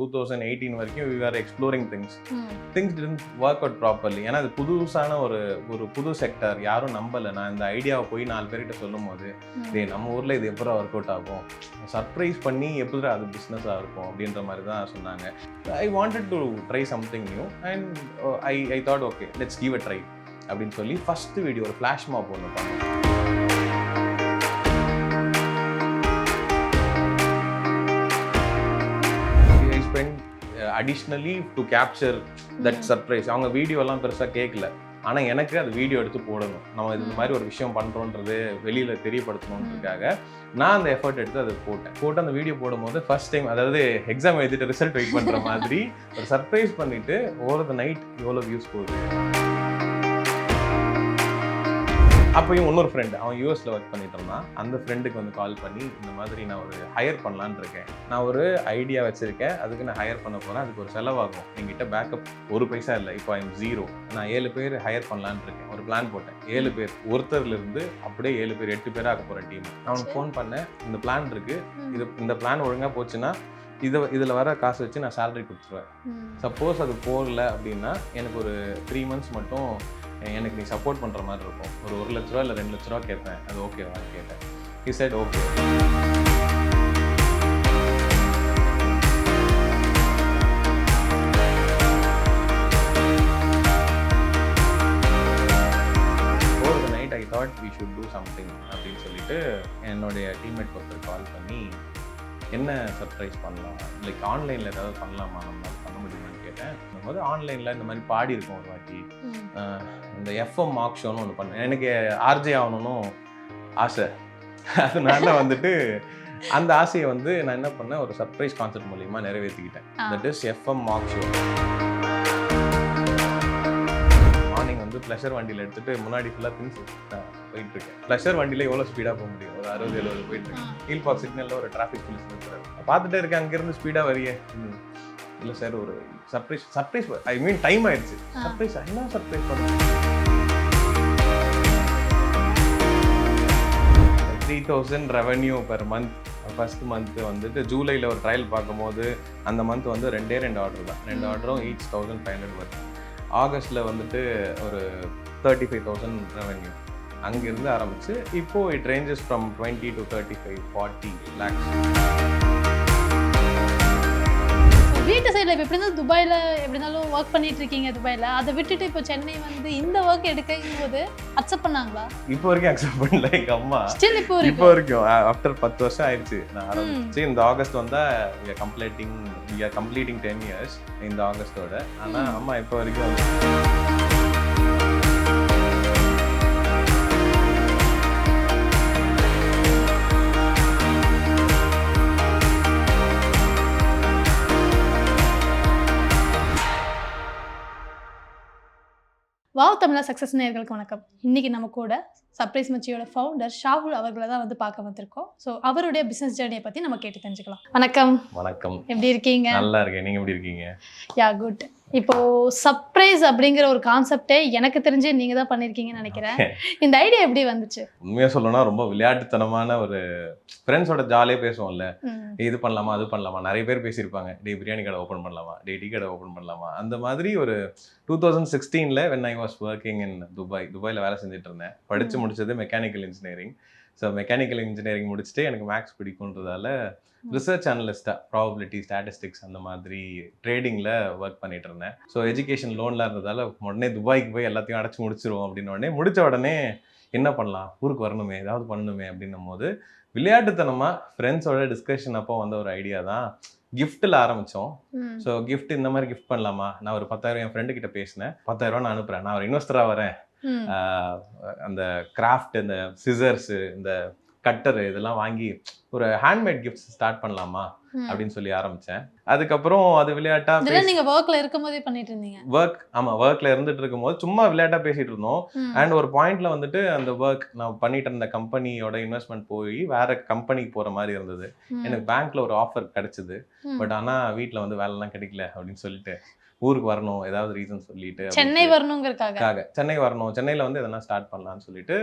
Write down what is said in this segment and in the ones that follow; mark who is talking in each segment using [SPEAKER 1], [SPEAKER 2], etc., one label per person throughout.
[SPEAKER 1] 2018 வரைக்கும் we were exploring things didn't work out properly. ஏன்னா அது புதுசான ஒரு புது செக்டர், யாரும் நம்பலை. நான் இந்த ஐடியாவை போய் 4 பேர்கிட்ட சொல்லும் போது நம்ம ஊரில் இது எப்போ ஒர்க் அவுட் ஆகும், சர்ப்ரைஸ் பண்ணி எப்படி அது பிஸ்னஸாக இருக்கும் அப்படின்ற மாதிரி தான் சொன்னாங்க. I wanted to try something new and I thought okay let's give a try அப்படின்னு சொல்லி ஃபர்ஸ்ட் வீடியோ ஒரு ஃப்ளாஷ் மாப் ஒன்று பண்ணேன். Additionally to capture that surprise. அவங்க வீடியோலாம் பெருசாக கேட்கல, ஆனால் எனக்கு அது வீடியோ எடுத்து போடணும், நம்ம இந்த மாதிரி ஒரு விஷயம் பண்ணுறோன்றது வெளியில் தெரியப்படுத்தணுன்றதுக்காக நான் அந்த எஃபர்ட் எடுத்து அதை போட்டு அந்த வீடியோ போடும்போது ஃபர்ஸ்ட் டைம், அதாவது எக்ஸாம் எழுதிட்டு ரிசல்ட் வெயிட் பண்ணுற மாதிரி ஒரு சர்ப்ரைஸ் பண்ணிவிட்டு ஓவர் த நைட் எவ்வளோ வியூஸ் போகுது. அப்போயும் இன்னொரு ஃப்ரெண்டு, அவன் யூஎஸில் ஒர்க் பண்ணிட்டு இருந்தான். அந்த ஃப்ரெண்டுக்கு வந்து கால் பண்ணி இந்த மாதிரி நான் ஒரு ஹையர் பண்ணலான்னு இருக்கேன், நான் ஒரு ஐடியா வச்சுருக்கேன், அதுக்கு நான் ஹையர் பண்ண போகிறேன், அதுக்கு ஒரு செலவாகும், என்கிட்ட பேக்கப் ஒரு பைசா இல்லை, இப்போ ஐம் 0, நான் 7 பேர் ஹையர் பண்ணலான்னு இருக்கேன். ஒரு பிளான் போட்டேன், 7 பேர், ஒருத்தர்லேருந்து அப்படியே 7 பேர் 8 பேர் ஆக போகிற டீம். அவனுக்கு ஃபோன் பண்ணேன், இந்த பிளான் இருக்குது, இந்த பிளான் ஒழுங்காக போச்சுன்னா இதில் வர காசு வச்சு நான் சேலரி கொடுத்துருவேன். சப்போஸ் அது போகல அப்படின்னா எனக்கு ஒரு 3 months மட்டும் எனக்கு நீ சப்போர்ட் பண்ணுற மாதிரி இருக்கும், ஒரு 1 லட்ச ரூபா இல்லை 2 லட்ச ரூபா கேட்பேன், அது ஓகேவான்னு கேட்டேன். He said okay. Over the night I thought we should do something அப்படின்னு சொல்லிட்டு என்னுடைய டீம்மேட் ஒருத்தர் கால் பண்ணி என்ன சர்ப்ரைஸ் பண்ணலாம், லைக் ஆன்லைனில் ஏதாவது பண்ணலாமா, நம்மளால் பண்ண முடியுமான்னு கேட்டேன். போது ஆன்லைனில் இந்த மாதிரி பாடி இருக்கும் ஒரு வாட்டி, இந்த எஃப்எம் மார்க் ஷோன்னு ஒன்று பண்ணேன். எனக்கு ஆர்ஜே ஆகணும்னு ஆசை, அதனால வந்துட்டு அந்த ஆசையை வந்து நான் என்ன பண்ணேன், ஒரு சர்ப்ரைஸ் கான்செப்ட் மூலியமாக நிறைவேற்றிக்கிட்டேன். That is FM Mark show. Morning வந்து ப்ளஷர் வண்டியில் எடுத்துகிட்டு முன்னாடி ஃபுல்லாக திங்ஸ் போயிட்டு இருக்கேன். ப்ளஷர் வண்டியில் எவ்வளோ ஸ்பீடாக போக முடியும், ஒரு 60-70 போயிட்டு இருக்கேன். ஹீல் பார்க் சிக்னலில் ஒரு டிராஃபிக் போலீஸ் இருக்கிறார், பார்த்துட்டே இருக்கேன், அங்கேருந்து ஸ்பீடாக வரையே. இல்லை சார் ஒரு சர்ப்ரைஸ் ஐ மீன் டைம் ஆயிடுச்சு. சர்ப்ரைஸ் என்ன சர்ப்ரைஸ் பண்ணுறேன், 3000 revenue per month. First month வந்துட்டு ஜூலையில் ஒரு ட்ரையல் பார்க்கும்போது அந்த மந்த் வந்து 2 ஆர்டர் தான், 2 ஆர்டரும் each 1500 வருது. ஆகஸ்ட்டில் வந்துட்டு ஒரு 35,000 ரெவன்யூ. அங்கேருந்து ஆரம்பிச்சு இப்போது it ranges from 20 to 35-40 lakhs.
[SPEAKER 2] வீட்டு சைடில் இப்போ எப்படி இருந்தாலும் துபாயில் எப்படி இருந்தாலும் ஒர்க் பண்ணிட்டு இருக்கீங்க துபாயில், அதை விட்டுட்டு இப்போ சென்னை வந்து இந்த ஒர்க் எடுக்கும் போது அக்செப்ட் பண்ணாங்களா?
[SPEAKER 1] இப்போ வரைக்கும் அக்செப்ட் பண்ணல எங்கள் அம்மா.
[SPEAKER 2] ஸ்டில் இப்போ
[SPEAKER 1] வரைக்கும் ஆஃப்டர் 10 வருஷம் ஆயிடுச்சு நான் ஆரம்பிச்சு. இந்த ஆகஸ்ட் வந்தால் கம்ப்ளீட்டிங் 10 years இந்த ஆகஸ்டோட. ஆனால் அம்மா இப்போ வரைக்கும்
[SPEAKER 2] வாவ் தமிழா சக்ஸஸ் நேயர்களுக்கு வணக்கம். இன்னைக்கு நம்ம கூட சர்ப்ரைஸ் மச்சியோட ஃபவுண்டர் ஷாகுல் அவர்களை தான் வந்து பார்க்க வந்திருக்கோம். ஸோ அவருடைய பிஸ்னஸ் ஜேர்னியை பற்றி நம்ம கேட்டு தெரிஞ்சுக்கலாம். வணக்கம்.
[SPEAKER 1] வணக்கம்.
[SPEAKER 2] எப்படி இருக்கீங்க?
[SPEAKER 1] நல்லா இருக்கேன், நீங்கள் எப்படி இருக்கீங்க?
[SPEAKER 2] யா குட். இப்போ சர்ப்ரைஸ் அப்படிங்கிற ஒரு கான்செப்டே எனக்கு தெரிஞ்சு நீங்க தான் பண்ணிருக்கீங்கன்னு நினைக்கிறேன். இந்த ஐடியா எப்படி வந்துச்சு?
[SPEAKER 1] உண்மையா சொல்லணும்னா ரொம்ப விளையாட்டுத்தனமான ஒரு ஃப்ரெண்ட்ஸோட ஜாலியாக பேசுவோம்ல, இது பண்ணலாமா அது பண்ணலாமா, நிறைய பேர் பேசியிருப்பாங்க, டே பிரியாணி கடை ஓப்பன் பண்ணலாமா, டே டீ கடை ஓப்பன் பண்ணலாமா. அந்த மாதிரி ஒரு 2016 when I was working in துபாயில் வேலை செஞ்சுட்டு இருந்தேன். படித்து முடிச்சது mechanical engineering. So mechanical engineering முடிச்சுட்டு எனக்கு மேக்ஸ் பிடிக்குன்றதால ரிசர்ச் அனலிஸ்டாக ப்ராபபிலிட்டி ஸ்டாட்டிஸ்டிக்ஸ் அந்த மாதிரி ட்ரேடிங்கில் ஒர்க் பண்ணிட்டு இருந்தேன். ஸோ எஜுகேஷன் லோன்லாம் இருந்ததால் உடனே துபாய்க்கு போய் எல்லாத்தையும் அடைச்சி முடிச்சிருவோம் அப்படின்னு உடனே முடித்த உடனே என்ன பண்ணலாம், ஊருக்கு வரணுமே, ஏதாவது பண்ணணுமே அப்படின்னும் போது விளையாட்டுத்தனமாக ஃப்ரெண்ட்ஸோட டிஸ்கஷன் அப்போ வந்த ஒரு ஐடியா தான் கிஃப்ட்டில் ஆரம்பித்தோம். ஸோ கிஃப்ட் இந்த மாதிரி கிஃப்ட் பண்ணலாமா, நான் ஒரு 10,000 என் ஃப்ரெண்டு கிட்ட பேசினேன், 10,000 நான் அனுப்புகிறேன், நான் ஒரு இன்வெஸ்டராக வரேன், அந்த கிராஃப்ட், இந்த சிசர்ஸு, இந்த கட்டரு இதெல்லாம் வாங்கி ஒரு ஹேண்ட்மேட் கிஃப்ட்ஸ் ஸ்டார்ட் பண்ணலாமா அப்படின்னு சொல்லி ஆரம்பிச்சேன். அதுக்கப்புறம் அது விளையாட்டா
[SPEAKER 2] நீங்க ஒர்க்ல இருக்கும்போதே பண்ணிட்டு இருந்தீங்க?
[SPEAKER 1] ஒர்க்ல இருந்துட்டு இருக்கும்போது சும்மா விளையாட்டா பேசிட்டு இருந்தோம். அண்ட் ஒரு பாயிண்ட்ல வந்துட்டு அந்த ஒர்க் நான் பண்ணிட்டு இருந்த கம்பெனியோட இன்வெஸ்ட்மெண்ட் போய் வேற கம்பெனிக்கு போற மாதிரி இருந்தது. எனக்கு பேங்க்ல ஒரு ஆஃபர் கிடைச்சது. பட் ஆனா வீட்டுல வந்து வேலைலாம் கிடைக்கல அப்படின்னு சொல்லிட்டு ஊருக்கு வரணும், ஏதாவது ரீசன் சொல்லிட்டு
[SPEAKER 2] சென்னை வரணுங்கிறதுக்காக
[SPEAKER 1] சென்னை வரணும், சென்னையில வந்து எதனா ஸ்டார்ட் பண்ணலாம்னு சொல்லிட்டு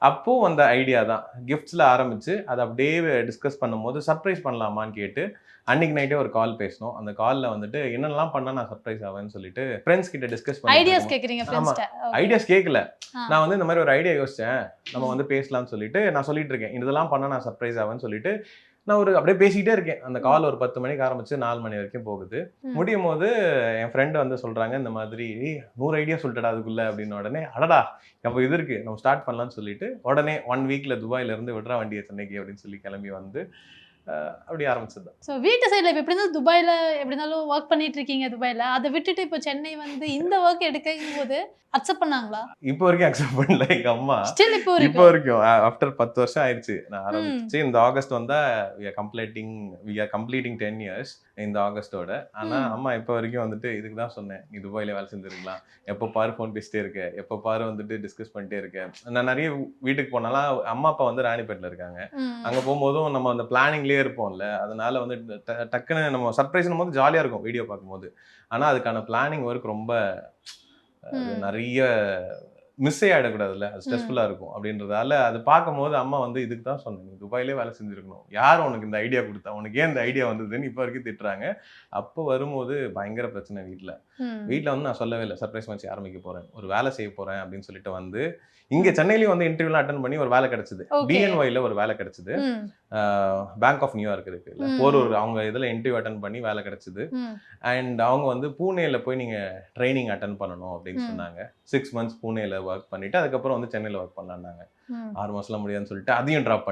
[SPEAKER 1] அப்போ அந்த ஐடியா தான் கிஃப்ட்ஸ்ல ஆரம்பிச்சு அதை அப்படியே டிஸ்கஸ் பண்ணும்போது சர்ப்ரைஸ் பண்ணலாமான்னு கேட்டு அன்னைக்கு நைட்டே ஒரு கால் பேசணும். அந்த கால்ல வந்துட்டு என்னெல்லாம் பண்ணா நான் சர்ப்ரைஸ் ஆவேன்னு சொல்லிட்டு ஃப்ரெண்ட்ஸ் கிட்ட டிஸ்கஸ்
[SPEAKER 2] ஐடியாஸ் கேக்குறீங்க ஃப்ரெண்ட்ஸ்ட்ட.
[SPEAKER 1] ஐடியாஸ் கேட்கல. நான் வந்து இந்த மாதிரி ஒரு ஐடியா யோசிச்சேன், நம்ம வந்து பேசலாம்னு சொல்லிட்டு நான் சொல்லிட்டு இருக்கேன். இதெல்லாம் பண்ணா நான் சர்ப்ரைஸ் ஆவேன்னு சொல்லிட்டு நான் அப்படியே பேசிக்கிட்டே இருக்கேன். அந்த கால் ஒரு 10 மணிக்கு ஆரம்பிச்சு 4 மணி வரைக்கும் போகுது. முடியும் போது என் ஃப்ரெண்டு வந்து சொல்றாங்க, இந்த மாதிரி 100 ஐடியா சொல்லிட்டடா அதுக்குள்ள அப்படின்னு. உடனே அடடா அப்போ இது இருக்கு, நம்ம ஸ்டார்ட் பண்ணலாம்னு சொல்லிட்டு உடனே 1 வீக்ல துபாயில இருந்து விடுறா வண்டியை சென்னைக்கு அப்படின்னு சொல்லி கிளம்பி வந்து அப்படி ஆரம்பிச்சது.
[SPEAKER 2] ஸோ வீட்டு சைடில் இப்போ எப்படி இருந்தாலும் துபாயில் எப்படி இருந்தாலும் ஒர்க் பண்ணிட்டு இருக்கீங்க துபாயில், அதை விட்டுட்டு இப்போ சென்னை வந்து இந்த ஒர்க் எடுக்கும் போது அக்செப்ட் பண்ணாங்களா?
[SPEAKER 1] இப்போ வரைக்கும் அக்செப்ட் பண்ணல எங்க அம்மா.
[SPEAKER 2] ஸ்டில் இப்போ
[SPEAKER 1] வரைக்கும் ஆஃப்டர் 10 வருஷம் ஆயிடுச்சு நான் ஆரம்பிச்சு. இந்த ஆகஸ்ட் வந்தா we are completing 10 years இந்த ஆகஸ்டோட. ஆனா அம்மா இப்போ வரைக்கும் வந்துட்டு இதுக்கு தான் சொன்னேன், நீ துபாயில வேலை செஞ்சிருக்கலாம், எப்போ பாரு ஃபோன் பேசிட்டே இருக்க, எப்போ பாரு வந்துட்டு டிஸ்கஸ் பண்ணிட்டே இருக்கேன். நான் நிறைய வீட்டுக்கு போனாலாம் அம்மா அப்பா வந்து ராணிப்பேட்டில் இருக்காங்க. அங்க போகும்போதும் நம்ம அந்த பிளானிங்லேயே இருப்போம்ல, அதனால வந்து டக்குன்னு நம்ம சர்ப்ரைஸ்னும் போது ஜாலியா இருக்கும் வீடியோ பார்க்கும்போது. ஆனா அதுக்கான பிளானிங் ஒர்க் ரொம்ப நிறைய மிஸ் ஆகிடக்கூடாதுல்ல, அது ஸ்ட்ரெஸ்ஃபுல்லாக இருக்கும். அப்படின்றதால அது பார்க்கும்போது அம்மா வந்து இதுக்கு தான் சொன்னேன், நீ துபாயிலே வேலை செஞ்சுருக்கணும், யார் உனக்கு இந்த ஐடியா கொடுத்தா, உனக்கு ஏன் இந்த ஐடியா வந்ததுன்னு இப்போ வரைக்கும் திட்டுறாங்க. அப்போ வரும்போது பயங்கர பிரச்சனை வீட்டில் வந்து நான் சொல்லவே இல்லை சர்ப்ரைஸ் மச்சி ஆரம்பிக்க போகிறேன், ஒரு வேலை செய்ய போகிறேன் அப்படின்னு சொல்லிட்டு வந்து இங்கே சென்னையிலையும் வந்து இன்டர்வியூலாம் அட்டன் பண்ணி ஒரு வேலை கிடைச்சிது. BNYல ஒரு வேலை கிடைச்சிது, பேங்க் ஆஃப் நியூயார்க் இருக்குல்ல, ஒரு அவங்க இதில் இன்டர்வியூ அட்டன் பண்ணி வேலை கிடைச்சிது. அண்ட் அவங்க வந்து பூனேல போய் நீங்கள் ட்ரைனிங் அட்டன் பண்ணணும் அப்படின்னு சொன்னாங்க. 6 months பூனேல ஒர்க் பண்ணிட்டு அதுக்கப்புறம் வந்து சென்னையில் ஒர்க் பண்ணாங்க. 6 மாசம்லாம் முடியாதுன்னு சொல்லிட்டு அதையும் ட்ராப்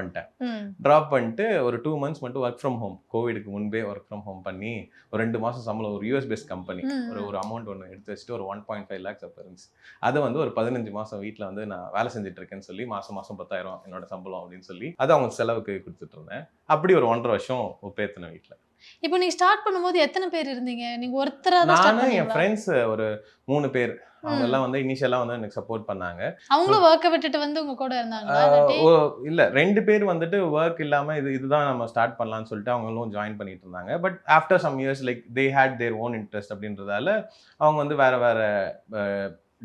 [SPEAKER 1] பண்ணிட்டு ஒரு 2 months மட்டும் ஒர்க் ஃப்ரம் ஹோம், கோவிடுக்கு முன்பே ஒர்க் ஃப்ரம் ஹோம் பண்ணி ஒரு 2 மாசம் சம்பளம், ஒரு US பேஸ்ட் கம்பெனி, ஒரு அமௌண்ட் ஒன்று எடுத்து வச்சுட்டு ஒரு 1.5 lakhs அப்போ இருந்துச்சு. அதை வந்து ஒரு 15 மாசம் வீட்டில் வந்து நான் வேலை செஞ்சுட்டு இருக்கேன்னு சொல்லி மாசம் 10,000 என்னோட சம்பளம் அப்படின்னு சொல்லி அதை அவங்க செலவுக்கு கொடுத்துட்டு இருந்தேன். அப்படி ஒரு 1.5 வருஷம் பேத்தின வீட்டில்.
[SPEAKER 2] இப்போ நீங்க ஸ்டார்ட் பண்ணும்போது எத்தனை பேர் இருந்தீங்க? நீங்க ஒருத்தரா தான் ஸ்டார்ட்
[SPEAKER 1] நானும்
[SPEAKER 2] பண்ணீங்களா?
[SPEAKER 1] என் ஃப்ரெண்ட்ஸ் ஒரு 3 பேர். அவங்க எல்லாம் வந்து இனிஷியலா வந்து எனக்கு சப்போர்ட் பண்ணாங்க.
[SPEAKER 2] அவங்களும் ஒர்க்க விட்டுட்டு வந்து உங்க கூட இருந்தாங்களா?
[SPEAKER 1] இல்ல 2 பேர் வந்துட்டு ஒர்க் இல்லாம இதுதான் நம்ம ஸ்டார்ட் பண்ணலாம்னு சொல்லிட்டு அவங்களும் ஜாயின் பண்ணிட்டு இருந்தாங்க. But after some years like they had their own interest அப்படின்றதால அவங்க வந்து வேற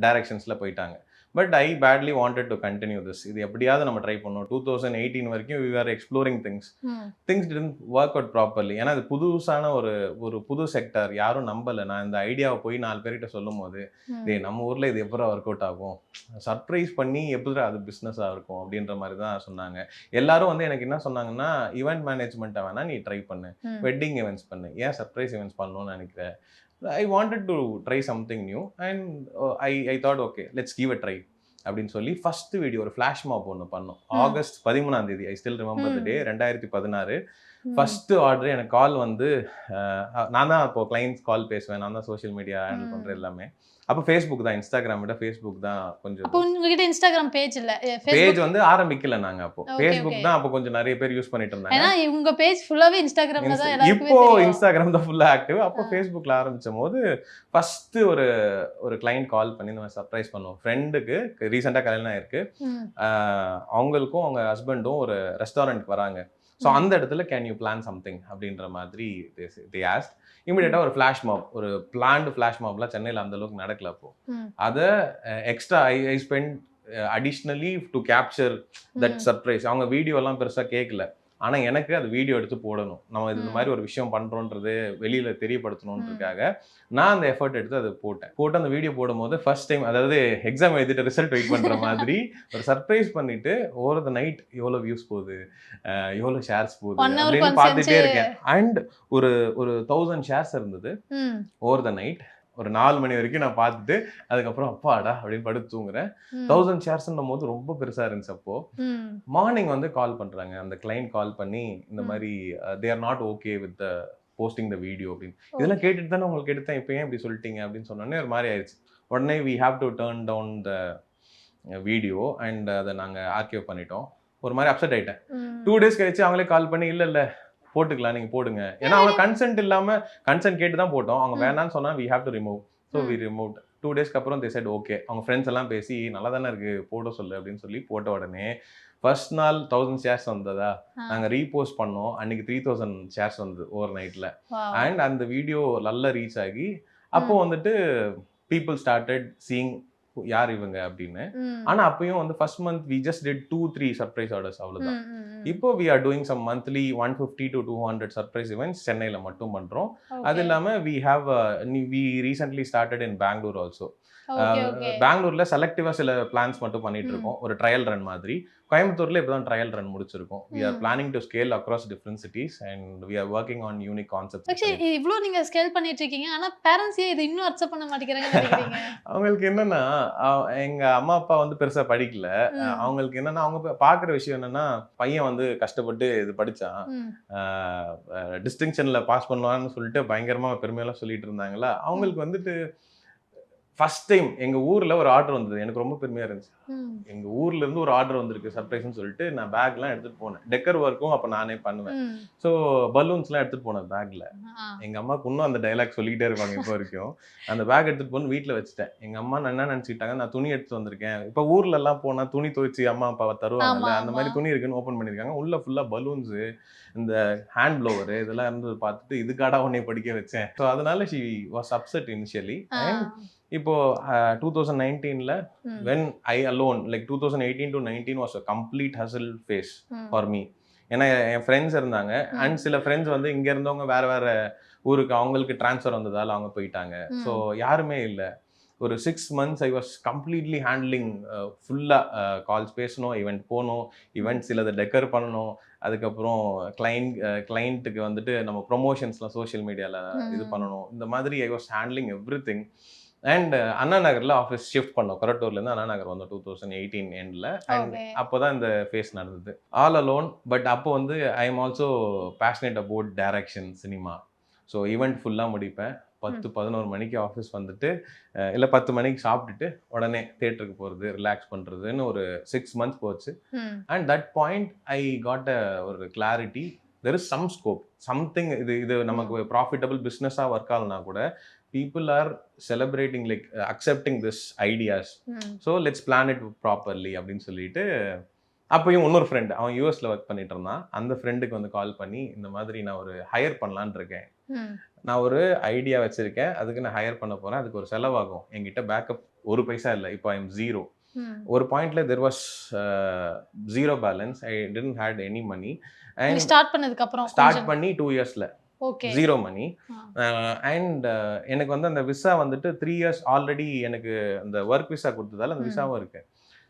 [SPEAKER 1] டைரக்ஷன்ஸ்ல போயிட்டாங்க. But I badly wanted to continue this. இது எப்படியாவது நம்ம ட்ரை பண்ணோம். 2018 வரைக்கும் we were exploring things didn't work out properly. ஏன்னா அது புதுசான ஒரு புது செக்டர், யாரும் நம்பலை. நான் இந்த ஐடியாவை போய் 4 பேர்கிட்ட சொல்லும் போது நம்ம ஊரில் இது எப்போ ஒர்க் அவுட் ஆகும், சர்ப்ரைஸ் பண்ணி எப்படி அது பிஸ்னஸாக இருக்கும் அப்படின்ற மாதிரி தான் சொன்னாங்க. எல்லாரும் வந்து எனக்கு என்ன சொன்னாங்கன்னா, ஈவெண்ட் மேனேஜ்மெண்ட்டை வேணா நீ ட்ரை பண்ணு, வெட்டிங் ஈவெண்ட்ஸ் பண்ணு, ஏன் சர்ப்ரைஸ் ஈவெண்ட்ஸ் பண்ணணும்னு நினைக்கிறேன். I wanted to try something new and I thought okay, let's give a try அப்படின்னு சொல்லி ஃபர்ஸ்ட் வீடியோ ஒரு ஃபிளாஷ் மாப் ஒன்று பண்ணோம். August 13 I still remember the day, 2016. First order எனக்கு கால் வந்து நான் தான் இப்போ கிளைண்ட்ஸ் கால் பேசுவேன், நான் தான் சோஷியல் மீடியா ஹேண்டில் பண்ணுறேன் எல்லாமே. அப்போ ஃபேஸ்புக் தான், இன்ஸ்டாகிராம் விட ஃபேஸ்புக் தான் கொஞ்சம்.
[SPEAKER 2] அப்போ உங்ககிட்ட இன்ஸ்டாகிராம் பேஜ் இல்ல?
[SPEAKER 1] பேஜ் வந்து ஆரம்பிக்கல நாங்க. அப்போ ஃபேஸ்புக் தான் அப்போ கொஞ்சம் நிறைய பேர் யூஸ் பண்ணிட்டு இருந்தாங்க.
[SPEAKER 2] ஏன்னா உங்க பேஜ் ஃபுல்லாவே இன்ஸ்டாகிராம்ல தான் எல்லாருக்குமே
[SPEAKER 1] இப்போ
[SPEAKER 2] தெரியும்.
[SPEAKER 1] இன்ஸ்டாகிராம் தான் ஃபுல்லா ஆக்டிவ். அப்போ ஃபேஸ்புக்ல ஆரம்பிச்சபோது ஃபர்ஸ்ட் ஒரு கிளைண்ட் கால் பண்ணி நம்ம சர்ப்ரைஸ் பண்ணுவோம். ஃப்ரெண்டுக்கு ரீசெண்டா கல்யாணம் ஆயிருக்கு, அவங்களுக்கும் அவங்க ஹஸ்பண்டும் ஒரு ரெஸ்டாரண்ட்க்கு வராங்க. ஸோ அந்த இடத்துல கேன் யூ பிளான் சம்திங் அப்படின்ற மாதிரி தே ஆஸ்க்ட். இமிடியேட்டாக ஒரு ஃப்ளாஷ் மாப், ஒரு பிளான்டு ஃப்ளாஷ் மாப்லாம் சென்னையில் அந்த அளவுக்கு நடக்கல. அப்போ அதை extra I spend additionally to capture that surprise. அவங்க வீடியோலாம் பெருசாக கேட்கல, ஆனால் எனக்கு அது வீடியோ எடுத்து போடணும், நம்ம இந்த மாதிரி ஒரு விஷயம் பண்ணுறோன்றது வெளியில் தெரியப்படுத்தணுன்றதுக்காக நான் அந்த எஃபர்ட் எடுத்து அதை போட்டு அந்த வீடியோ போடும்போது ஃபர்ஸ்ட் டைம், அதாவது எக்ஸாம் எழுதிட்டு ரிசல்ட் வெயிட் பண்ணுற மாதிரி ஒரு சர்ப்ரைஸ் பண்ணிட்டு ஓவர் த நைட் எவ்வளோ வியூஸ் போகுது, எவ்வளோ ஷேர்ஸ் போகுது அப்படின்னு பார்த்துட்டே இருக்கேன். அண்ட் ஒரு 1000 ஷேர்ஸ் இருந்தது ஓவர் த நைட். ஒரு 4 மணி வரைக்கும் நான் பார்த்துட்டு அதுக்கப்புறம் அப்பாடா அப்படின்னு படுத்து தூங்குறேன். 1000 ஷேர்ஸ்ன்னும் போது ரொம்ப பெருசா இருந்துச்சு. அப்போ மார்னிங் வந்து கால் பண்றாங்க, அந்த கிளைண்ட் கால் பண்ணி இந்த மாதிரி they are not okay with posting the video அப்படின்னு. இதெல்லாம் கேட்டுட்டு தானே உங்களுக்கு எடுத்தேன், இப்போ ஏன் இப்படி சொல்லிட்டீங்க அப்படின்னு சொன்னோடனே ஒரு மாதிரி ஆயிடுச்சு. உடனே we have to turn down the video and அதை நாங்கள் ஆர்கிவ் பண்ணிட்டோம். ஒரு மாதிரி அப்செட் ஆயிட்டேன். 2 days கழிச்சு அவங்களே கால் பண்ணி இல்லை போட்டுக்கலாம், நீங்க போடுங்க. ஏன்னா அவங்க கன்சென்ட் இல்லாம கன்சென்ட் கேட்டு தான் போட்டோம். அவங்க வேணான்னு சொன்னா we have to remove. So we removed. 2 days அப்புறம் they said okay. அவங்க ஃப்ரெண்ட்ஸ் எல்லாம் பேசி நல்லா தானே இருக்கு போட சொல்லு அப்படின்னு சொல்லி போட்ட உடனே ஃபர்ஸ்ட் நாள் 1000 ஷேர்ஸ் வந்ததா, நாங்க ரீபோஸ்ட் பண்ணோம். அன்னைக்கு 3000 ஷேர்ஸ் வந்தது ஓவர் நைட்ல. அண்ட் அந்த வீடியோ நல்லா ரீச் ஆகி அப்போ வந்துட்டு people started seeing யார் இவங்க அப்படின்னு. ஆனா அப்பயும் வந்து first month we just did 2-3 surprise orders அவ்வளவுதான். இப்போ we are doing some monthly 150 to 200 surprise events சென்னையில மட்டும் பண்றோம். அது இல்லாம we recently started in Bangalore also. பெங்களூர்ல செலக்டிவா சில பிளான்ஸ் மட்டும் பண்ணிட்டு இருக்கோம், ஒரு ட்ரையல் ரன் மாதிரி. கோயம்புத்தூர்ல இப்பதான் ட்ரையல் ரன் முடிச்சிருக்கோம். we are planning to scale across different cities and we are working on unique concepts.
[SPEAKER 2] Actually இவ்ளோ நீங்க ஸ்கேல் பண்ணிட்டு இருக்கீங்க, ஆனா பேரண்ட்ஸ் ஏன் இதை இன்னும் அக்செப்ட் பண்ண மாட்டேங்கிறாங்கன்னு நினைக்கிறீங்க?
[SPEAKER 1] அவங்களுக்கு என்னன்னா, எங்க அம்மா அப்பா வந்து பெருசா படிக்கல. அவங்களுக்கு என்னன்னா, அவங்க பாக்குற விஷயம் என்னன்னா, பையன் வந்து கஷ்டப்பட்டு இது படிச்சான், டிஸ்டிங்ஷன்ல பாஸ் பண்ணுவான்னு சொல்லிட்டு பயங்கரமா பெருமையெல்லாம் சொல்லிட்டு இருந்தாங்களா. அவங்களுக்கு வந்துட்டு ஃபர்ஸ்ட் டைம் எங்க ஊர்ல ஒரு ஆர்டர் வந்தது, எனக்கு ரொம்ப பெருமையா இருந்துச்சு. எங்க ஊர்ல இருந்து ஒரு ஆர்டர் வந்திருக்கு சர்ப்ரைஸ்னு சொல்லிட்டு நான் பேக்லாம் எடுத்துட்டு போனேன். டெக்கர் ஒர்க்கும் அப்ப நானே பண்ணுவேன். ஸோ பலூன்ஸ்லாம் எடுத்துட்டு போனேன் பேக்ல. எங்க அம்மாவுக்கு இன்னும் அந்த டைலாக் சொல்லிட்டே இருப்பாங்க இப்போ வரைக்கும். அந்த பேக் எடுத்துட்டு போன வீட்டுல வச்சுட்டேன். எங்க அம்மா என்ன நினைச்சுக்கிட்டாங்க, நான் துணி எடுத்து வந்திருக்கேன். இப்ப ஊர்ல எல்லாம் போனா துணி துவைச்சு அம்மா அப்பா தருவாங்கல்ல, அந்த மாதிரி துணி இருக்குன்னு ஓபன் பண்ணிருக்காங்க. உள்ள ஃபுல்லா பலூன்ஸ், இந்த ஹேண்ட் ப்ளோவர் இதெல்லாம் இருந்து பார்த்துட்டு இதுக்காடா உன்னை படிக்க வச்சேன். ஸோ அதனால she was upset initially. And இப்போ 2019ல when I alone, like 2018 to 19 was a complete hustle phase for me. ஏன்னா என் ஃப்ரெண்ட்ஸ் இருந்தாங்க, அண்ட் சில ஃப்ரெண்ட்ஸ் வந்து இங்க இருந்தவங்க வேற வேற ஊருக்கு அவங்களுக்கு டிரான்ஸ்ஃபர் வந்ததால அவங்க போயிட்டாங்க. ஸோ யாருமே இல்லை. ஒரு 6 months I was completely handling, ஃபுல்லாக கால்ஸ் பேசணும், ஈவெண்ட் போகணும், ஈவெண்ட் சிலதை டெக்கர் பண்ணணும், அதுக்கப்புறம் கிளைண்ட்டுக்கு வந்துட்டு நம்ம ப்ரொமோஷன்ஸ்லாம் சோஷியல் மீடியாவில் இது பண்ணணும். இந்த மாதிரி I was handling everything. And அண்ணா நகர்ல ஆஃபீஸ் ஷிஃப்ட் பண்ணோம். கொரட்டூர்லேருந்து அண்ணா நகர் வந்தோம் 2018 எண்டில். அண்ட் அப்போ தான் இந்த ஃபேஸ் நடந்தது, ஆல் அலோன். பட் அப்போ வந்து I am also passionate about direction, cinema. So event ஃபுல்லாக முடிப்பேன். 10-11 மணிக்கு ஆஃபீஸ் வந்துட்டு, இல்லை 10 மணிக்கு சாப்பிட்டுட்டு உடனே தேட்டருக்கு போகிறது, ரிலாக்ஸ் பண்ணுறதுன்னு ஒரு 6 months போச்சு. And that point I got ஒரு clarity, there is some scope, something. இது நமக்கு ப்ராஃபிட்டபிள் பிஸ்னஸாக ஒர்க் ஆகலனா கூட people are celebrating, like accepting this ideas. So let's plan it properly அப்படின்னு சொல்லிட்டு, அப்பயும் இன்னொரு ஃப்ரெண்ட் அவன் யூஎஸ்ல ஒர்க் பண்ணிட்டு இருந்தான். அந்த ஃப்ரெண்டுக்கு வந்து கால் பண்ணி, இந்த மாதிரி நான் ஒரு ஹையர் பண்ணலான் இருக்கேன், நான் ஒரு ஐடியா வச்சிருக்கேன், அதுக்கு நான் ஹையர் பண்ண போறேன், அதுக்கு ஒரு செலவாகும், என்கிட்ட பேக்கப் ஒரு பைசா இல்லை, இப்போ ஐ எம் ஜீரோ. ஒரு பாயிண்ட்ல there was zero balance, I didn't had any money. And start பண்ணி 2 yearsல ஜீரோ மணி. அண்ட் எனக்கு வந்து அந்த விசா வந்துட்டு 3 years ஆல்ரெடி எனக்கு அந்த ஒர்க் விசா கொடுத்ததால அந்த விசாவும் இருக்கு.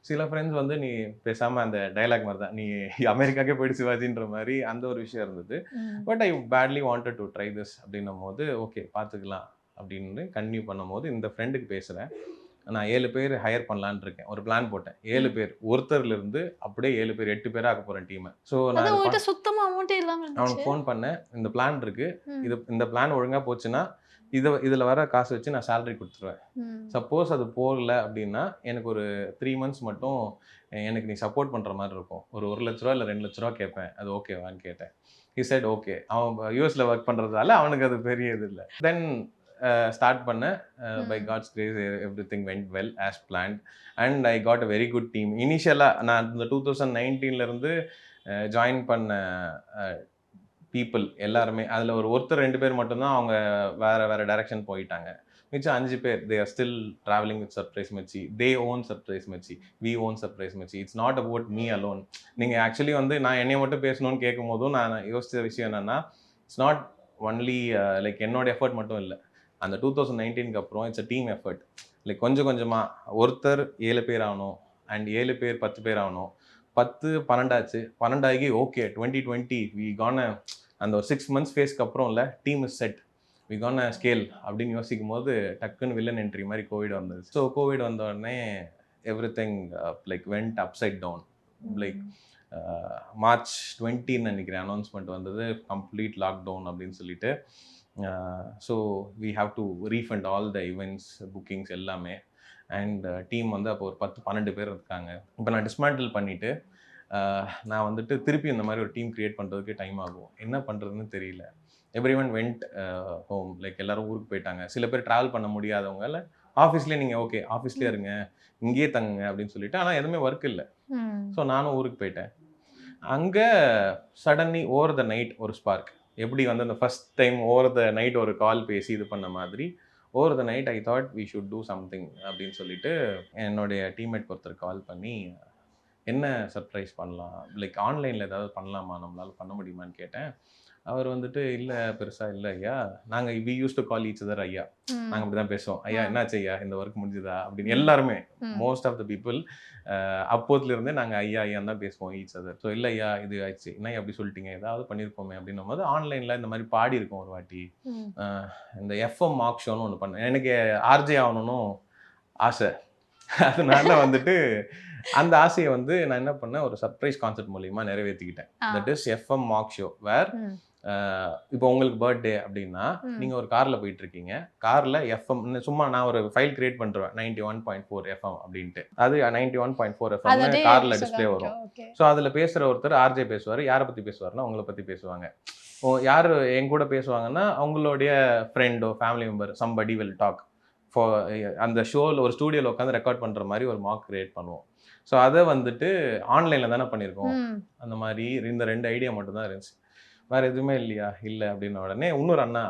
[SPEAKER 1] சில ஃப்ரெண்ட்ஸ் வந்து நீ பேசாம அந்த டைலாக் மாதிரி தான், நீ அமெரிக்காக்கே போயிட்டு சிவாஜின்ற மாதிரி அந்த ஒரு விஷயம் இருந்தது. But I badly wanted to try this அப்படின்னும் போது, ஓகே பார்த்துக்கலாம் அப்படின்னு கன்டினியூ பண்ணும் போது இந்த ஃப்ரெண்டுக்கு பேசுகிறேன், நான் 7 பேர் ஹையர் பண்ணலான்னு இருக்கேன். ஒரு பிளான் போட்டேன், 7 பேர், ஒருத்தர்ல இருந்து அப்படியே 7 பேர் 8 பேரா ஆக்க போறேன் டீமை. ஸோ நான்
[SPEAKER 2] சுத்தமா அமௌண்ட் இல்லாம
[SPEAKER 1] அவனுக்கு ஃபோன் பண்ணேன், இந்த பிளான் இருக்கு, இந்த பிளான் ஒழுங்கா போச்சுன்னா இதுல வர காசு வச்சு நான் சேலரி கொடுத்துருவேன். சப்போஸ் அது போகல அப்படின்னா எனக்கு ஒரு 3 months மட்டும் எனக்கு நீ சப்போர்ட் பண்ற மாதிரி இருக்கும். ஒரு 1 லட்ச ரூபா இல்லை 2 லட்ச ரூபா கேட்பேன், அது ஓகேவான்னு கேட்டேன். He said okay. அவன் யூஎஸ்ல ஒர்க் பண்றதால அவனுக்கு அது பெரிய இது இல்லை. தென் ஸ்டார்ட் பண்ணேன். By God's grace everything went well as planned and I got a very good team. இனிஷியலாக நான் இந்த 2019ல இருந்து ஜாயின் பண்ண பீப்புள் எல்லாருமே, அதில் ஒருத்தர் 2 பேர் மட்டும்தான் அவங்க வேற டைரக்ஷன் போயிட்டாங்க. மிச்சம் 5 பேர் they are still travelling with surprise மச்சி. தே ஓன் சர்ப்ரைஸ் மச்சி, வி ஓன் சர்ப்ரைஸ் மச்சி. It's not about me alone. நீங்கள் ஆக்சுவலி வந்து நான் என்னைய மட்டும் பேசணும்னு கேட்கும் போதும் நான் யோசிச்ச விஷயம் என்னன்னா, இட்ஸ் நாட் ஒன்லி லைக் என்னோட எஃபர்ட் மட்டும் இல்லை. அந்த 2019க்கு அப்புறம் it's a team effort. Like கொஞ்சம் கொஞ்சமாக ஒருத்தர் 7 பேர் ஆகணும், அண்ட் 7 பேர் 10 பேர் ஆகணும், 10 12 ஆச்சு, 12 ஆகி ஓகே 2020 வி கான அந்த ஒரு 6 months ஃபேஸ்க்கு அப்புறம் இல்லை, team is set, we gonna scale அப்படின்னு யோசிக்கும் போது டக்குன்னு வில்லன் என்ட்ரி மாதிரி கோவிட் வந்தது. ஸோ கோவிட் வந்த உடனே everything like went upside down. Like March 20 நினைக்கிறேன் அனௌன்ஸ்மெண்ட் வந்தது, கம்ப்ளீட் லாக்டவுன் அப்படின்னு சொல்லிட்டு. So we have to refund all the events, bookings எல்லாமே. அண்ட் டீம் வந்து அப்போ ஒரு 10-12 பேர் இருக்காங்க. இப்போ நான் டிஸ்மேண்டில் பண்ணிவிட்டு நான் வந்துட்டு திருப்பி இந்த மாதிரி ஒரு டீம் க்ரியேட் பண்ணுறதுக்கு டைம் ஆகும். என்ன பண்ணுறதுன்னு தெரியல. Every one went home, like எல்லோரும் ஊருக்கு போயிட்டாங்க. சில பேர் ட்ராவல் பண்ண முடியாதவங்க இல்லை ஆஃபீஸ்லேயே நீங்கள் ஓகே ஆஃபீஸ்லேயே இருங்க, இங்கேயே தங்குங்க அப்படின்னு சொல்லிட்டு. ஆனால் எதுவுமே ஒர்க் இல்லை. ஸோ நானும் ஊருக்கு போயிட்டேன். அங்கே சடன்லி ஓவர் த நைட் ஒரு ஸ்பார்க், எப்படி வந்து அந்த first time over the night ஒரு கால் பேசி இது பண்ண மாதிரி over the night I thought we should do something அப்படின்னு சொல்லிட்டு என்னுடைய டீம்மேட் ஒருத்தர் கால் பண்ணி என்ன சர்ப்ரைஸ் பண்ணலாம், லைக் ஆன்லைனில் ஏதாவது பண்ணலாமா, நம்மளால பண்ண முடியுமான்னு கேட்டேன். அவர் வந்துட்டு இல்லை பெருசாக இல்லை ஐயா, நாங்கள் we use to call each other ஐயா, நாங்கள் அப்படி தான் பேசுவோம், ஐயா என்னாச்சு ஐயா இந்த ஒர்க் முடிஞ்சுதா அப்படின்னு எல்லாருமே மோஸ்ட் ஆஃப் த பீப்புள் அப்போதுலேருந்தே நாங்கள் ஐயா ஐயான்னு தான் பேசுவோம் ஈச் அதர். ஸோ இல்லை ஐயா இது ஆயிடுச்சு, என்ன அப்படி சொல்லிட்டீங்க, ஏதாவது பண்ணியிருப்போமே அப்படின்னும் போது ஆன்லைனில் இந்த மாதிரி பாடி இருக்கோம் ஒரு வாட்டி. இந்த எஃப்எம் மார்க் ஷோன்னு ஒன்று பண்ணேன், எனக்கு ஆர்ஜே ஆகணும்னு ஆசை. அதனால வந்துட்டு அந்த ஆசையை வந்து நான் என்ன பண்ணேன், ஒரு சர்ப்ரைஸ் கான்செப்ட் மூலியமா நிறைவேற்றிக்கிட்டேன். That is FM Mark show where இப்போ உங்களுக்கு பர்த்டே அப்படின்னா நீங்க ஒரு கார்ல போயிட்டு இருக்கீங்க, கார்ல எஃப்எம் சும்மா நான் ஒரு ஃபைல் கிரியேட் பண்ணுவேன் 91.4 எஃப்எம் அப்படின்ட்டு, அது 91.4 எஃப்எம் கார்ல டிஸ்பிளே வரும். ஸோ அதுல பேசுற ஒருத்தர் ஆர்ஜே பேசுவார். யாரை பத்தி பேசுவாருன்னா உங்களை பத்தி பேசுவாங்க. யார் என் கூட பேசுவாங்கன்னா அவங்களுடைய ஃப்ரெண்டோ family member somebody will talk for அந்த ஷோவில் ஒரு ஸ்டூடியோவில் உட்காந்து ரெக்கார்ட் பண்ணுற மாதிரி ஒரு மார்க் கிரியேட் பண்ணுவோம். ஸோ அதை வந்துட்டு ஆன்லைனில் தானே பண்ணியிருக்கோம். அந்த மாதிரி இந்த 2 ஐடியா மட்டும் தான் இருந்துச்சு, வேறு எதுவுமே இல்லையா. இல்லை அப்படின்ன உடனே இன்னொரு அண்ணா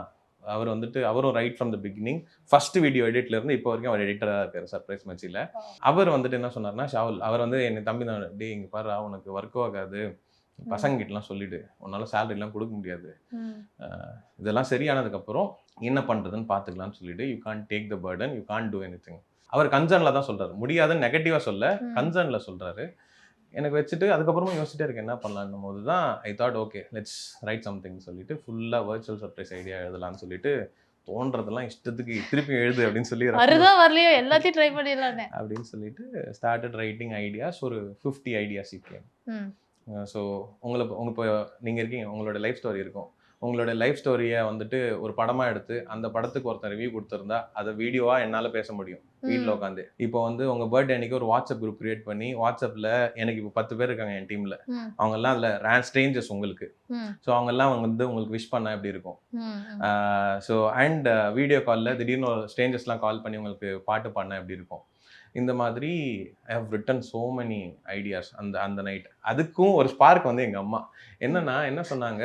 [SPEAKER 1] அவர் வந்துட்டு அவரும் right from the beginning first video எடிட்லேருந்து இப்போ வரைக்கும் அவர் எடிட்டராக இருக்கார் சர்ப்ரைஸ் மச்சியில். அவர் வந்துட்டு என்ன சொன்னார்னா, ஷாவுல் அவர் வந்து என் தம்பி தான், டே இங்கே பாரு உனக்கு ஒர்க் ஆகாது, பசங்கிட்டலாம் சொல்லிவிடு, உன்னால் சேலரிலாம் கொடுக்க முடியாது, இதெல்லாம் சரியானதுக்கப்புறம் என்ன பண்ணுறதுன்னு பார்த்துக்கலான்னு சொல்லிட்டு you can take the burden, you can do anything. அவர் கன்சர்னில் தான் சொல்கிறார், முடியாதுன்னு நெகட்டிவாக சொல்ல கன்சர்னில் சொல்கிறாரு. எனக்கு வச்சுட்டு அதுக்கப்புறமா யோசிச்சுட்டே இருக்கேன் என்ன பண்ணலான்னும் போது தான் I thought okay let's right something சொல்லிட்டு ஃபுல்லாக வர்ச்சுவல் சர்ப்ரைஸ் ஐடியா எழுதலாம்னு சொல்லிட்டு தோன்றதெல்லாம் இஷ்டத்துக்கு திருப்பி எழுது அப்படின்னு சொல்லி
[SPEAKER 2] வரலையோ எல்லாத்தையும் ட்ரை பண்ணிடலானே
[SPEAKER 1] அப்படின்னு சொல்லிட்டு ஸ்டார்டட் ரைட்டிங் ஐடியாஸ். ஒரு 50 ஐடியாஸ் கேம். ஸோ உங்கள் இப்போ நீங்கள் இருக்கீங்க, உங்களோட லைஃப் ஸ்டோரி இருக்கும், உங்களோட லைஃப் ஸ்டோரியை வந்துட்டு ஒரு படமாக எடுத்து அந்த படத்துக்கு ஒருத்தர் ரிவ்யூ கொடுத்துருந்தா அதை வீடியோவாக என்னால் பேச முடியும் வீட்டில் உட்காந்து. இப்போ வந்து உங்கள் பர்த்டே அன்னைக்கு ஒரு வாட்ஸ்அப் குரூப் கிரியேட் பண்ணி வாட்ஸ்அப்பில் எனக்கு இப்போ 10 பேர் இருக்காங்க என் டீமில், அவங்கெல்லாம் அதில் ஸ்ட்ரேஞ்சர்ஸ் உங்களுக்கு. ஸோ அவங்கெல்லாம் வந்து உங்களுக்கு விஷ் பண்ண எப்படி இருக்கும். ஸோ அண்ட் வீடியோ காலில் திடீர்னு ஒரு ஸ்ட்ரேஞ்சர்ஸ்லாம் கால் பண்ணி உங்களுக்கு பாட்டு பாடினா எப்படி இருக்கும். இந்த மாதிரி I have written so many ideas அந்த நைட். அதுக்கும் ஒரு ஸ்பார்க் வந்து எங்கள் அம்மா என்ன சொன்னாங்க,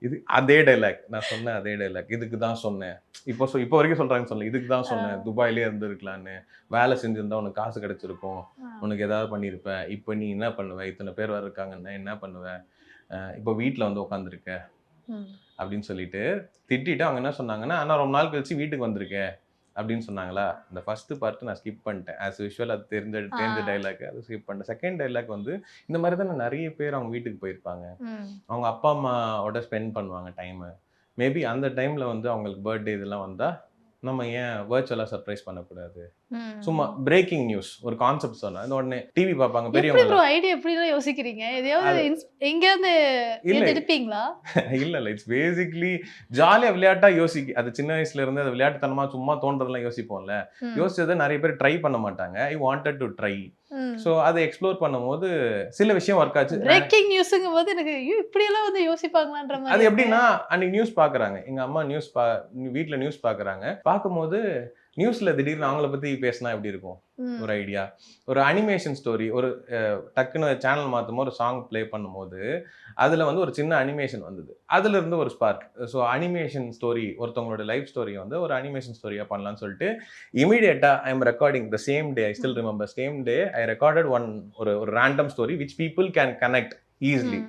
[SPEAKER 1] இது அதே டைலாக் நான் சொன்னேன், அதே டைலாக் இதுக்கு தான் சொன்னேன், இப்போ வரைக்கும் சொல்கிறாங்க சொல்ல, இதுக்கு தான் சொன்னேன், துபாயிலே இருந்துருக்கலான்னு, வேலை செஞ்சுருந்தா உனக்கு காசு கிடைச்சிருக்கும், உனக்கு ஏதாவது பண்ணியிருப்பேன், இப்போ நீ என்ன பண்ணுவ, இத்தனை பேர் வர இருக்காங்கன்னா என்ன பண்ணுவேன், இப்போ வீட்டில் வந்து உட்காந்துருக்க அப்படின்னு சொல்லிட்டு திட்டிட்டு அவங்க என்ன சொன்னாங்கன்னா, ஆனால் ரொம்ப நாள் கழிச்சு வீட்டுக்கு வந்திருக்கேன் அப்படின்னு சொன்னாங்களா. இந்த ஃபர்ஸ்ட் பார்ட் நான் ஸ்கிப் பண்ணிட்டேன், ஆஸ் யூஷுவல் அது தெரிஞ்ச டைலாக் அதை ஸ்கிப் பண்ணிட்டேன். செகண்ட் டைலாக் வந்து இந்த மாதிரி தான் நிறைய பேர் அவங்க வீட்டுக்கு போயிருப்பாங்க, அவங்க அப்பா அம்மாவோட ஸ்பெண்ட் பண்ணுவாங்க டைமு, மேபி அந்த டைமில் வந்து அவங்களுக்கு பர்த்டே இதெல்லாம் வந்தால் நம்ம ஏன் வர்ச்சுவலாக சர்ப்ரைஸ் பண்ணக்கூடாது. சும்மா பிரேக்கிங் நியூஸ் ஒரு கான்செப்ட் சொன்னா இந்த உடனே டிவி பார்ப்பாங்க பெரியவங்க.
[SPEAKER 2] ஐடியா எப்படிலாம் யோசிக்கிறீங்க, எதையாவது எங்கேயாவது எடுப்பீங்களா?
[SPEAKER 1] இல்ல இட்ஸ் பேசிக்லி ஜாலியா விளையாட்டா அது சின்ன வயசுல இருந்து அது விளையாட்டுத்தனமா சும்மா தோன்றதெல்லாம் யோசிப்போம்ல, யோசிச்சதை நிறைய பேர் ட்ரை பண்ண மாட்டாங்க. I wanted to try. So அதை எக்ஸ்ப்ளோர் பண்ணும்போது சில விஷயம் ஒர்க் ஆச்சு.
[SPEAKER 2] பிரேக்கிங் நியூஸுங்கும் போது எனக்கு இப்படியெல்லாம் வந்து யோசிப்பாங்களான்ற மாதிரி.
[SPEAKER 1] அது எப்படின்னா அன்னைக்கு நியூஸ் பார்க்குறாங்க, எங்கள் அம்மா வீட்டில் நியூஸ் பார்க்குறாங்க, பார்க்கும்போது நியூஸ்ல திடீர்னு அவங்கள பத்தி பேசினா எப்படி இருக்கும் ஒரு ஐடியா. ஒரு அனிமேஷன் ஸ்டோரி, ஒரு டக்குன்னு சேனல் மாற்றும் ஒரு சாங் பிளே பண்ணும்போது அதில் வந்து ஒரு சின்ன அனிமேஷன் வந்தது, அதுல இருந்து ஒரு ஸ்பார்க். ஸோ அனிமேஷன் ஸ்டோரி, ஒருத்தவங்களோட லைஃப் ஸ்டோரியை வந்து ஒரு அனிமேஷன் ஸ்டோரியாக பண்ணலாம்னு சொல்லிட்டு இமீடியட்டாக I am recording the same day, I still remember same day I recorded ஒரு random story which people can connect easily.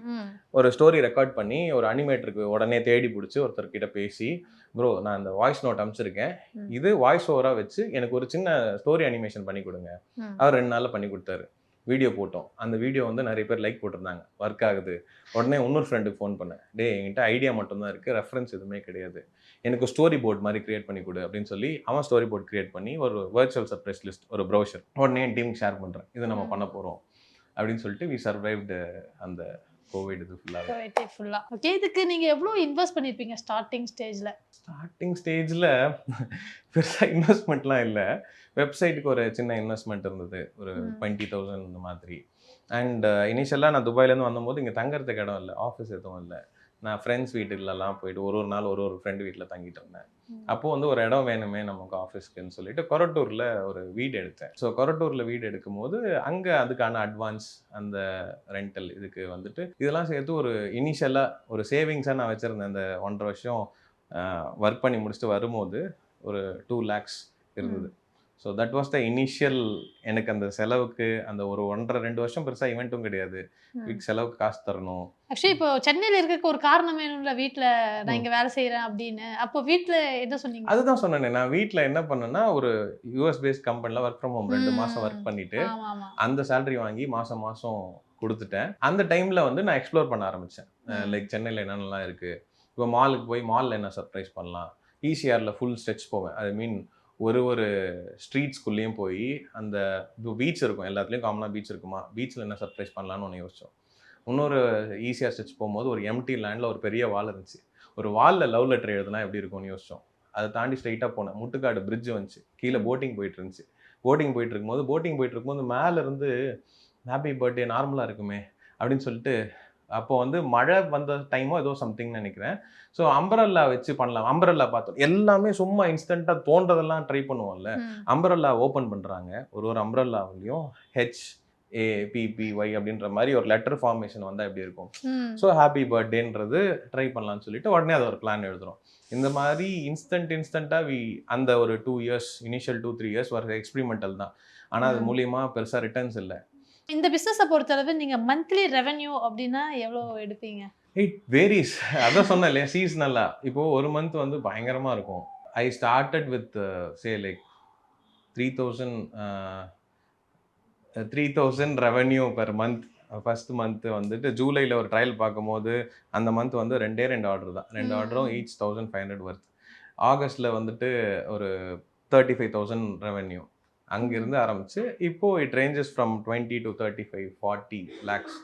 [SPEAKER 1] ஒரு ஸ்டோரி ரெக்கார்ட் பண்ணி ஒரு அனிமேட்டருக்கு உடனே தேடி பிடிச்சி ஒருத்தர்கிட்ட பேசி, ப்ரோ நான் அந்த வாய்ஸ் நோட் அனுப்பிச்சிருக்கேன், இது வாய்ஸ் ஓவராக வச்சு எனக்கு ஒரு சின்ன ஸ்டோரி அனிமேஷன் பண்ணி கொடுங்க. அவர் 2 நாளில் பண்ணி கொடுத்தாரு. வீடியோ போட்டோம், அந்த வீடியோ வந்து நிறைய பேர் லைக் போட்டிருந்தாங்க, ஒர்க் ஆகுது. உடனே இன்னொரு ஃப்ரெண்டுக்கு ஃபோன் பண்ணேன், டே என்கிட்ட ஐடியா மட்டும்தான் இருக்குது, ரெஃபரன்ஸ் எதுவுமே கிடையாது, எனக்கு ஸ்டோரி போர்ட் மாதிரி கிரியேட் பண்ணி கொடு அப்படின்னு சொல்லி அவன் ஸ்டோரி போர்ட் கிரியேட் பண்ணி ஒரு வர்ச்சுவல் சர்ப்ரைஸ் லிஸ்ட், ஒரு ப்ரௌசர் உடனே என் டீமுக்கு ஷேர் பண்ணுறேன், இதை நம்ம பண்ண போகிறோம் அப்படின்னு சொல்லிட்டு வி சர்வைவ்டு அந்த கோவிட் இது ஃபுல்லாக.
[SPEAKER 2] ஓகே, இதுக்கு நீங்கள் எவ்வளோ இன்வெஸ்ட் பண்ணியிருப்பீங்க ஸ்டார்டிங் ஸ்டேஜில்?
[SPEAKER 1] பெருசாக இன்வெஸ்ட்மெண்ட்லாம் இல்லை, வெப்சைட்டுக்கு ஒரு சின்ன இன்வெஸ்ட்மெண்ட் இருந்தது, ஒரு 20,000 இந்த மாதிரி. அண்ட் இனிஷியலாக நான் துபாயிலேருந்து வந்தபோது இங்கே தங்கறதுக்கு இடம் இல்லை, ஆஃபீஸ் எதுவும் இல்லை, நான் ஃப்ரெண்ட்ஸ் வீட்டுலலாம் போயிட்டு ஒரு நாள் ஒரு ஃப்ரெண்டு வீட்டில் தங்கிட்டு இருந்தேன். அப்போது வந்து ஒரு இடம் வேணுமே நமக்கு ஆஃபீஸ்க்குன்னு சொல்லிட்டு கொரட்டூரில் ஒரு வீடு எடுத்தேன். ஸோ கொரட்டூரில் வீடு எடுக்கும்போது அங்கே அதுக்கான அட்வான்ஸ், அந்த ரெண்டல் இதுக்கு வந்துட்டு இதெல்லாம் சேர்த்து ஒரு இனிஷியலாக ஒரு சேவிங்ஸாக நான் வச்சுருந்தேன். அந்த 1.5 வருஷம் ஒர்க் பண்ணி முடிச்சுட்டு வரும்போது ஒரு 2 lakhs இருந்தது. So that was the initial. எனக்கு அந்த செலவுக்கு அந்த ஒரு 1.5-2 வருஷம் பெருசாக ஈவெண்ட்டும் கிடையாது. வீட்டுக்கு செலவுக்கு காசு தரணும்.
[SPEAKER 2] ஆக்சுவலி இப்போ சென்னையில் இருக்க ஒரு காரணம் வேணும்ல, வீட்டில் நான் இங்கே வேலை செய்கிறேன் அப்படின்னு. அப்போ வீட்டில் என்ன சொன்னீங்க?
[SPEAKER 1] அதுதான் சொன்னேனே, நான் வீட்டில் என்ன பண்ணேன்னா ஒரு யூஎஸ் பேஸ்ட் கம்பெனியில் ஒர்க் ஃப்ரம் ஹோம் 2 மாதம் ஒர்க் பண்ணிட்டு அந்த சேலரி வாங்கி மாதம் மாதம் கொடுத்துட்டேன். அந்த டைமில் வந்து நான் எக்ஸ்ப்ளோர் பண்ண ஆரம்பித்தேன். லைக் சென்னையில் என்னென்னலாம் இருக்குது, இப்போ மாலுக்கு போய் மாலில் என்ன சர்ப்ரைஸ் பண்ணலாம். ஈசிஆரில் ஃபுல் ஸ்ட்ரெச் போவேன். ஐ மீன் ஒரு ஸ்ட்ரீட்ஸ்குள்ளேயும் போய் அந்த இப்போ பீச் இருக்கும், எல்லாத்துலேயும் காமனாக பீச் இருக்குமா, பீச்சில் என்ன சர்ப்ரைஸ் பண்ணலான்னு ஒன்று யோசித்தோம். இன்னொரு ஈஸியாக ஸ்ட்ரெச் போகும்போது ஒரு எம்டி லேண்டில் ஒரு பெரிய வால் இருந்துச்சு. ஒரு வாலில் லவ் லெட்டர் எழுதுனா எப்படி இருக்கும்னு யோசித்தோம். அதை தாண்டி ஸ்ட்ரைட்டாக போனேன். முட்டுக்காடு பிரிட்ஜ் வந்துச்சு, கீழே போட்டிங் போயிட்டு இருந்துச்சு. போட்டிங் போயிட்டு இருக்கும்போது மேலேருந்து ஹாப்பி பர்த்டே நார்மலாக இருக்குமே அப்படின்னு சொல்லிட்டு, அப்போ வந்து மழை வந்த டைமோ ஏதோ சம்திங்னு நினைக்கிறேன். ஸோ அம்பரல்லா வச்சு பண்ணலாம். அம்பரல்லா பார்த்தோம், எல்லாமே சும்மா இன்ஸ்டண்ட்டாக தோன்றதெல்லாம் ட்ரை பண்ணுவோம்ல. அம்பரல்லா ஓப்பன் பண்ணுறாங்க. ஒரு அம்பரல்லாவிலையும் HAPPY அப்படின்ற மாதிரி ஒரு லெட்டர் ஃபார்மேஷன் வந்தால் எப்படி இருக்கும். ஸோ ஹாப்பி பர்த்டேன்றது ட்ரை பண்ணலான்னு சொல்லிட்டு உடனே அதை ஒரு பிளான் எழுதுகிறோம். இந்த மாதிரி இன்ஸ்டண்ட்டாக அந்த ஒரு 2 years, இனிஷியல் 2-3 years வர எக்ஸ்பிரிமெண்டல் தான். ஆனால் அது மூலியமாக பெருசாக ரிட்டர்ன்ஸ் இல்லை.
[SPEAKER 2] இந்த பிஸ்னஸை பொறுத்தளவு நீங்கள் மந்த்லி ரெவென்யூ அப்படின்னா எவ்வளோ எடுப்பீங்க?
[SPEAKER 1] It varies. அதான் சொன்னேன் இல்லையா, சீஸ்னலாக. இப்போது ஒரு மந்த் வந்து பயங்கரமாக இருக்கும். I started with say like 3,000 revenue per month. First month வந்துட்டு ஜூலையில் ஒரு ட்ரையல் பார்க்கும்போது அந்த மந்த் வந்து 2 ஆர்டர் தான். 2 ஆர்டரும் each 1,500 worth. ஆகஸ்ட்டில் வந்துட்டு ஒரு 35,000 ரெவென்யூ. அங்கிருந்து ஆரம்பிச்சு இப்போ it ranges from 20 to 35-40 lakhs.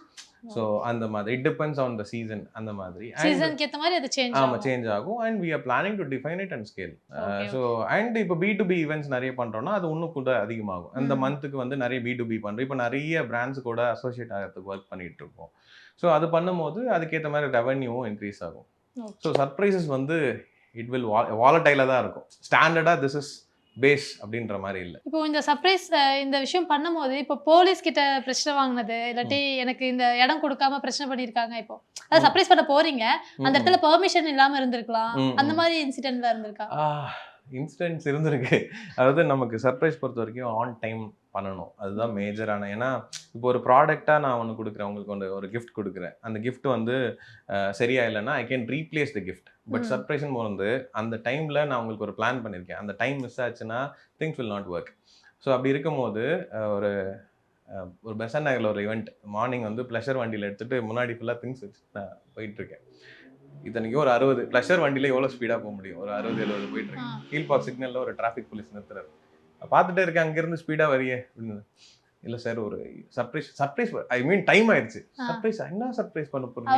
[SPEAKER 1] So அந்த மாதிரி it depends on the season. அந்த மாதிரி
[SPEAKER 2] சீசனுக்கு ஏற்ற மாதிரி அது சேஞ்ச்
[SPEAKER 1] ஆமாம் சேஞ்ச் ஆகும். And we are planning to define it and scale. So and இப்போ B2B ஈவெண்ட்ஸ் நிறைய பண்ணுறோன்னா அது இன்னும் கூட அதிகமாகும். அந்த மந்த்துக்கு வந்து நிறைய B2B பண்ணுறோம். இப்போ நிறைய பிராண்ட்ஸ் கூட அசோசியேட் ஆகிறதுக்கு ஒர்க் பண்ணிட்டு இருக்கோம். ஸோ அது பண்ணும்போது அதுக்கேற்ற மாதிரி ரெவன்யூவும் இன்க்ரீஸ் ஆகும். ஸோ சர்ப்ரைசஸ் வந்து இட் வில் வாலடைலாக தான் இருக்கும். ஸ்டாண்டர்டாக திஸ் இஸ் பேஸ் அப்படின்ற மாதிரி இல்லை.
[SPEAKER 2] இப்போ இந்த சர்ப்ரைஸ் இந்த விஷயம் பண்ணும்போது இப்போ போலீஸ் கிட்ட பிரச்சனை வாங்கினது, இல்லாட்டி எனக்கு இந்த இடம் கொடுக்காம பிரச்சனை பண்ணியிருக்காங்க, இப்போ அதாவது சர்ப்ரைஸ் பண்ண போறீங்க, அந்த இடத்துல பெர்மிஷன் இல்லாம இருந்திருக்கலாம், அந்த மாதிரி இன்சிடென்ட்ல இருந்திருக்கா?
[SPEAKER 1] இன்சிடென்ட்ஸ் இருந்திருக்கு. அதாவது நமக்கு சர்ப்ரைஸ் பொறுத்த வரைக்கும் ஆன் டைம் பண்ணணும், அதுதான் மேஜரான. ஏன்னா இப்போ ஒரு ப்ராடக்டாக நான் ஒன்று கொடுக்குறேன், உங்களுக்கு ஒரு கிஃப்ட் கொடுக்குறேன். அந்த கிஃப்ட் வந்து சரியா இல்லைன்னா I can replace the gift. But சர்ப்ரைஸ்ன்னு வந்து அந்த டைமில் நான் உங்களுக்கு ஒரு பிளான் பண்ணியிருக்கேன், அந்த டைம் மிஸ் ஆச்சுன்னா things will not work. So அப்படி இருக்கும்போது ஒரு பெசன்ட் நகரில் ஒரு ஈவெண்ட் மார்னிங் வந்து ப்ளஷர் வண்டியில் எடுத்துகிட்டு முன்னாடி ஃபுல்லாக திங்ஸ் வச்சு நான் போயிட்டுருக்கேன். இத்தனைக்கும் ஒரு 60 ப்ளஷர் வண்டியில் எவ்வளோ ஸ்பீடாக போக முடியும், ஒரு 60-70 போயிட்டுருக்கேன். கீழ்பாக் சிக்னலில் ஒரு டிராஃபிக் போலீஸ் நிறுத்துறாரு. பார்த்துட்டே இருக்கேன், அங்கேருந்து ஸ்பீடாக வரையே அப்படின்னு. இல்லை சார் ஒரு சர்ப்ரைஸ் ஐ மீன் டைம் ஆயிடுச்சு. சர்ப்ரைஸ் என்ன சர்ப்ரைஸ் பண்ண போறீங்க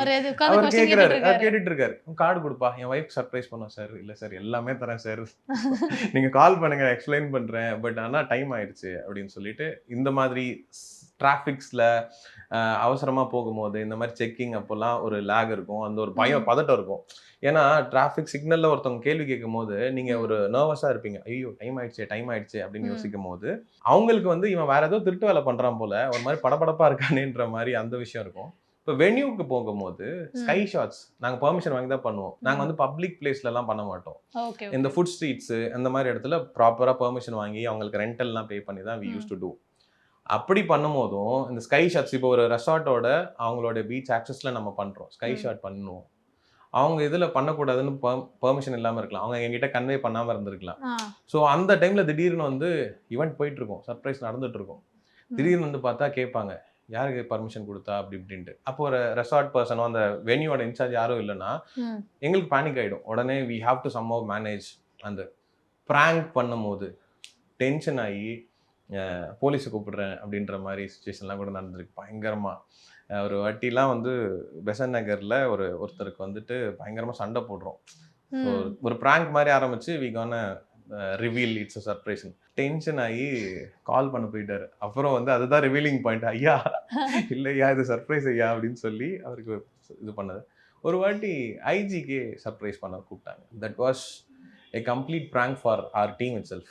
[SPEAKER 1] அவர் கேட்குறாரு. கேட்டுட்டு இருக்காரு, கார்டு கொடுப்பா என் ஒய்ஃப் சர்ப்ரைஸ் பண்ணோம் சார். இல்லை சார் எல்லாமே தரேன் சார், நீங்கள் கால் பண்ணுங்க எக்ஸ்பிளைன் பண்ணுறேன், பட் ஆனால் டைம் ஆயிடுச்சு அப்படின்னு சொல்லிட்டு. இந்த மாதிரி டிராஃபிக்ஸில் அவசரமாக போகும்போது இந்த மாதிரி செக்கிங் அப்போல்லாம் ஒரு லேக் இருக்கும், அந்த ஒரு பதட்டம் இருக்கும். ஏன்னா டிராஃபிக் சிக்னலில் ஒருத்தவங்க கேள்வி கேட்கும் போது நீங்கள் ஒரு நர்வஸாக இருப்பீங்க, ஐயோ டைம் ஆயிடுச்சு அப்படின்னு யோசிக்கும் போது அவங்களுக்கு வந்து இவன் வேற ஏதோ திருட்டு வேலை பண்ணுறான் போல, ஒரு மாதிரி படபடப்பாக இருக்கானேன்ற மாதிரி அந்த விஷயம் இருக்கும். இப்போ வென்யூக்கு போகும்போது ஸ்கை ஷாட்ஸ் நாங்கள் பெர்மிஷன் வாங்கி தான் பண்ணுவோம். நாங்கள் வந்து பப்ளிக் பிளேஸ்லலாம் பண்ண மாட்டோம். இந்த ஃபுட் ஸ்ட்ரீட்ஸு அந்த மாதிரி இடத்துல ப்ராப்பராக பெர்மிஷன் வாங்கி அவங்களுக்கு ரெண்டல்லாம் பே பண்ணி தான் வி யூஸ் டு டூ. அப்படி பண்ணும் போதும் இந்த ஸ்கை ஷாட்ஸ், இப்போ ஒரு ரெசார்ட்டோட அவங்களோட பீச் ஆக்சஸில் நம்ம பண்ணுறோம், ஸ்கை ஷாட் பண்ணுவோம். அவங்க இதில் பண்ணக்கூடாதுன்னு பெர்மிஷன் இல்லாமல் இருக்கலாம், அவங்க எங்கிட்ட கன்வே பண்ணாமல் இருந்திருக்கலாம். ஸோ அந்த டைமில் திடீர்னு வந்து ஈவெண்ட் போயிட்டுருக்கோம், சர்ப்ரைஸ் நடந்துகிட்ருக்கோம். திடீர்னு வந்து பார்த்தா கேட்பாங்க யாருக்கு பர்மிஷன் கொடுத்தா அப்படி இப்படின்ட்டு. அப்போ ஒரு ரெசார்ட் பர்சனோ அந்த வென்யூவோட இன்சார்ஜ் யாரும் இல்லைன்னா எங்களுக்கு பேனிக் ஆகிடும். உடனே we have to somehow manage. அந்த ப்ராங்க் பண்ணும் போது டென்ஷன் ஆகி போலீஸை கூப்பிடுறேன் அப்படின்ற மாதிரி சுச்சுவேஷன்லாம் கூட நடந்திருக்கு பயங்கரமாக. ஒரு வாட்டிலாம் வந்து பெசன்ட் நகரில் ஒருத்தருக்கு வந்துட்டு பயங்கரமாக சண்டை போடுறோம். ஸோ ஒரு ப்ராங்க் மாதிரி ஆரம்பிச்சு வி கான reveal it's a surprise. Tension ஆகி கால் பண்ண போயிட்டாரு. அப்புறம் வந்து அதுதான் ரிவீலிங் பாயிண்ட், ஐயா இல்லையா இது சர்ப்ரைஸ் ஐயா அப்படின்னு சொல்லி அவருக்கு இது பண்ணது. ஒரு வாட்டி ஐஜிக்கே சர்ப்ரைஸ் பண்ண கூப்பிட்டாங்க. That was a complete prank for our team itself.